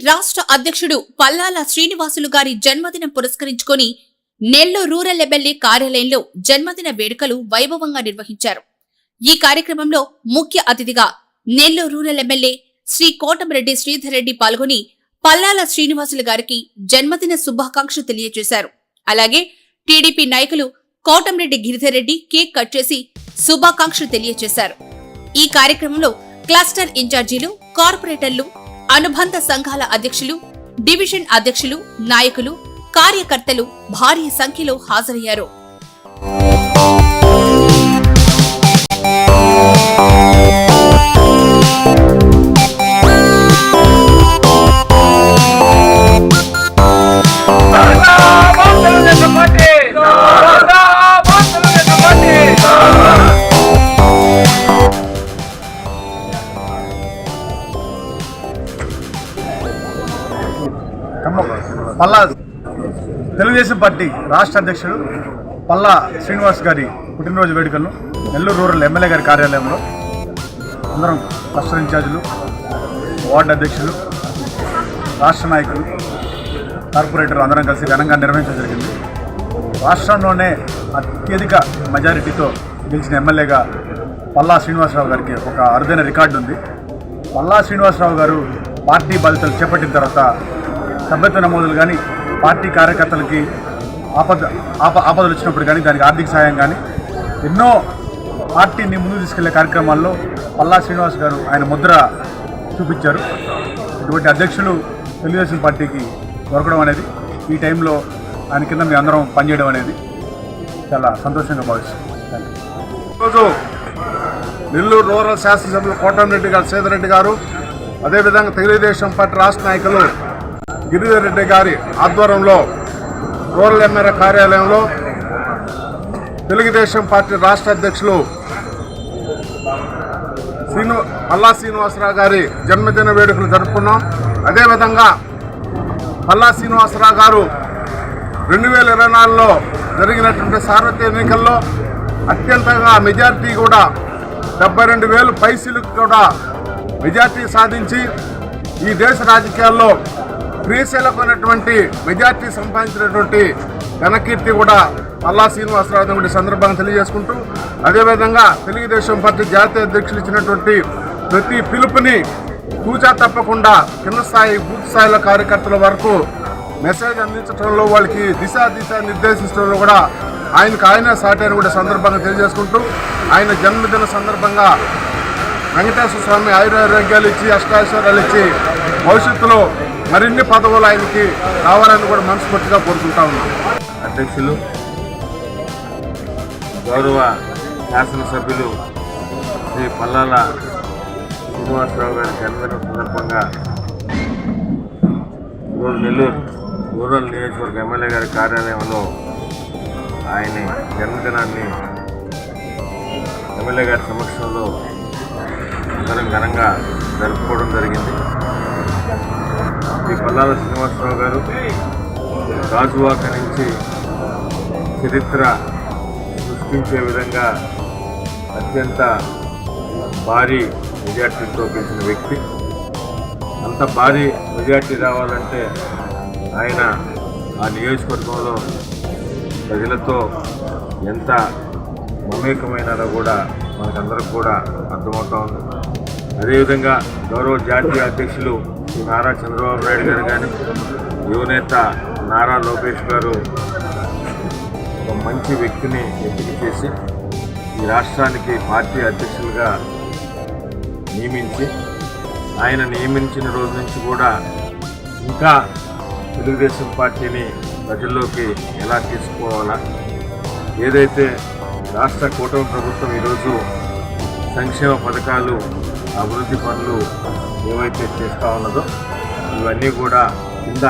రాష్ట్ర అధ్యక్షుడు పల్లాల శ్రీనివాసులు గారి జన్మదినం పురస్కరించుకొని నెల్లూరు రూరల్ ఎమ్మెల్యే కార్యాలయంలో జన్మదిన వేడుకలు వైభవంగా నిర్వహించారు. ఈ కార్యక్రమంలో ముఖ్య అతిథిగా నెల్లూరు రూరల్ ఎమ్మెల్యే శ్రీ కోటమిరెడ్డి శ్రీధర్ రెడ్డి పాల్గొని పల్లాల శ్రీనివాసులు గారికి జన్మదిన శుభాకాంక్షలు తెలియజేశారు. అలాగే టీడీపీ నాయకులు కోటమిరెడ్డి గిరిధర్ రెడ్డి కేక్ కట్ చేసి శుభాకాంక్షలు తెలియజేశారు. ఈ కార్యక్రమంలో క్లస్టర్ ఇన్ఛార్జీలు, కార్పొరేటర్లు, అనుబంధ సంఘాల అధ్యక్షులు, డివిజన్ అధ్యక్షులు, నాయకులు, కార్యకర్తలు భారీ సంఖ్యలో హాజరయ్యారు. పల్లా తెలుగుదేశం పార్టీ రాష్ట్ర అధ్యక్షుడు పల్లా శ్రీనివాస్ గారి పుట్టినరోజు వేడుకలను నెల్లూరు రూరల్ ఎమ్మెల్యే గారి కార్యాలయంలో అందరం క్లస్టర్ ఇన్ఛార్జీలు, వార్డు అధ్యక్షులు, రాష్ట్ర నాయకులు, కార్పొరేటర్లు అందరం కలిసి ఘనంగా నిర్వహించడం జరిగింది. రాష్ట్రంలోనే అత్యధిక మెజారిటీతో గెలిచిన ఎమ్మెల్యేగా పల్లా శ్రీనివాసరావు గారికి ఒక అరుదైన రికార్డు ఉంది. పల్లా శ్రీనివాసరావు గారు పార్టీ బాధ్యతలు చేపట్టిన తర్వాత సభ్యత్వ నమోదులు కానీ, పార్టీ కార్యకర్తలకి ఆపదలు వచ్చినప్పుడు కానీ దానికి ఆర్థిక సాయం కానీ ఎన్నో పార్టీని ముందుకు తీసుకెళ్లే కార్యక్రమాల్లో పల్లా శ్రీనివాస్ గారు ఆయన ముద్ర చూపించారు. ఇటువంటి అధ్యక్షులు తెలుగుదేశం పార్టీకి దొరకడం అనేది, ఈ టైంలో ఆయన కింద మీ అందరం పనిచేయడం అనేది చాలా సంతోషంగా భావిస్తున్నాం. ఈరోజు నెల్లూరు రూరల్ శాసనసభ్యులు కోటమిరెడ్డి గారు శ్రీధర్ రెడ్డి గారు, అదేవిధంగా తెలుగుదేశం పార్టీ రాష్ట్ర నాయకులు గిరిధర్ రెడ్డి గారి ఆధ్వర్యంలో రూరల్ ఎమ్మెల్యే కార్యాలయంలో తెలుగుదేశం పార్టీ రాష్ట్ర అధ్యక్షులు పల్లా శ్రీనివాసరావు గారి జన్మదిన వేడుకలు జరుపుకున్నాం. అదేవిధంగా పల్లా శ్రీనివాసరావు గారు 2024లో జరిగినటువంటి సార్వత్రిక ఎన్నికల్లో అత్యంతగా మెజార్టీ కూడా 72,000 పైసలకు కూడా మెజార్టీ సాధించి ఈ దేశ రాజకీయాల్లో క్రీశలమైనటువంటి మెజార్టీ సంపాదించినటువంటి ఘనకీర్తి కూడా పల్లా శ్రీనివాసరావు సందర్భంగా తెలియజేసుకుంటూ, అదేవిధంగా తెలుగుదేశం పార్టీ జాతీయ అధ్యక్షులు ఇచ్చినటువంటి ప్రతి పిలుపుని తూచా తప్పకుండా కింద స్థాయి బూత్ స్థాయిలో కార్యకర్తల వరకు మెసేజ్ అందించడంలో, వాళ్ళకి దిశ నిర్దేశించడంలో కూడా ఆయనే సాటి అని కూడా సందర్భంగా తెలియజేసుకుంటూ, ఆయన జన్మదిన సందర్భంగా వెంకటేశ్వర స్వామి ఆయురారోగ్యాలు ఇచ్చి, అష్టాైశ్వర్యాలు ఇచ్చి భవిష్యత్తులో మరిన్ని పదవులు ఆయనకి రావాలని కూడా మనస్ఫూర్తిగా కోరుకుంటా ఉన్నాం. అధ్యక్షులు, గౌరవ శాసనసభ్యులు శ్రీ పల్లాల శ్రీనివాసరావు గారి జన్మదినం సందర్భంగా ఈరోజు నెల్లూరు రూరల్ నియోజకవర్గ ఎమ్మెల్యే గారి కార్యాలయంలో ఆయన జన్మదినాన్ని ఎమ్మెల్యే గారి సమక్షంలో అందరం ఘనంగా జరుపుకోవడం జరిగింది. శ్రీ పల్లాల శ్రీనివాసరావు గారు గాజువాక నుంచి చరిత్ర సృష్టించే విధంగా అత్యంత భారీ మెజార్టీతో గెలిచిన వ్యక్తి. అంత భారీ మెజార్టీ రావాలంటే ఆయన ఆ నియోజకవర్గంలో ప్రజలతో ఎంత మమేకమైనారో కూడా మనకందరికి కూడా అర్థమవుతా ఉంది. అదేవిధంగా గౌరవ జాతీయ అధ్యక్షులు శ్రీ నారా చంద్రబాబు నాయుడు గారు కానీ, యువనేత నారా లోకేష్ గారు ఒక మంచి వ్యక్తిని ఎంపిక చేసి ఈ రాష్ట్రానికి పార్టీ అధ్యక్షులుగా నియమించి, ఆయన నియమించిన రోజు నుంచి కూడా ఇంకా తెలుగుదేశం పార్టీని ప్రజల్లోకి ఎలా తీసుకోవాలా, ఏదైతే రాష్ట్ర కూటమి ప్రభుత్వం ఈరోజు సంక్షేమ పథకాలు, అభివృద్ధి పనులు ఏవైతే చేస్తూ ఉన్నదో ఇవన్నీ కూడా కింద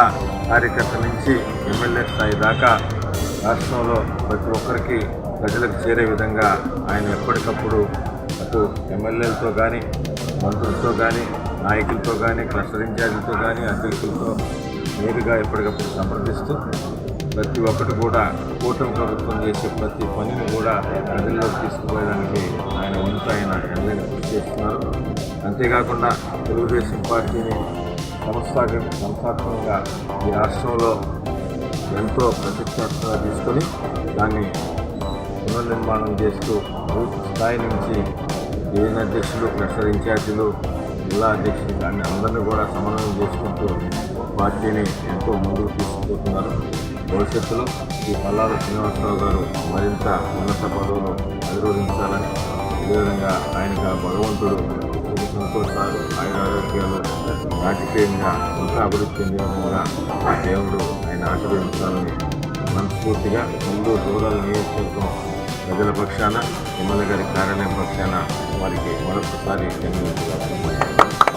కార్యకర్త నుంచి ఎమ్మెల్యే స్థాయి దాకా రాష్ట్రంలో ప్రతి ఒక్కరికి ప్రజలకు చేరే విధంగా ఆయన ఎప్పటికప్పుడు అటు ఎమ్మెల్యేలతో కానీ, మంత్రులతో కానీ, నాయకులతో కానీ, క్లస్టర్ ఇన్ఛార్జీలతో కానీ, అధ్యక్షులతో నేరుగా ఎప్పటికప్పుడు సంప్రదిస్తూ ప్రతి ఒక్కటి కూడా కూటమి ప్రభుత్వం చేసే ప్రతి పనిని కూడా ప్రజల్లోకి తీసుకుపోయడానికి ఆయన వంతు ఆయన ఎమ్మెల్యే కృషి చేస్తున్నారు. అంతేకాకుండా తెలుగుదేశం పార్టీని సంస్థాత్మకంగా ఈ రాష్ట్రంలో ఎంతో ప్రతిష్టాత్మకంగా తీసుకొని దాన్ని పునర్నిర్మాణం చేస్తూ బూత్ స్థాయి నుంచి డివిజన్ అధ్యక్షులు, క్లస్టర్ ఇన్ఛార్జీలు, జిల్లా అధ్యక్షులు దాన్ని అందరినీ కూడా సమన్వయం చేసుకుంటూ పార్టీని ఎంతో ముందుకు తీసుకుపోతున్నారు. భవిష్యత్తులో ఈ పల్లాల శ్రీనివాసరావు గారు మరింత ఉన్నత పదవులు అధిరోధించాలని, అదేవిధంగా ఆయనకు భగవంతుడు సంతోషాలు, ఆయురారోగ్యాలు, రాజకీయంగా ఇంకా అభివృద్ధి చెందే విధంగా ఆ దేవుడు ఆయన ఆశీర్వదించాలని మనస్ఫూర్తిగా నెల్లూరు రూరల్ నియోజకవర్గం ప్రజల పక్షాన, ఎమ్మెల్యే గారి కార్యాలయం పక్షాన వారికి మరొకసారి ధన్యవాదాలు.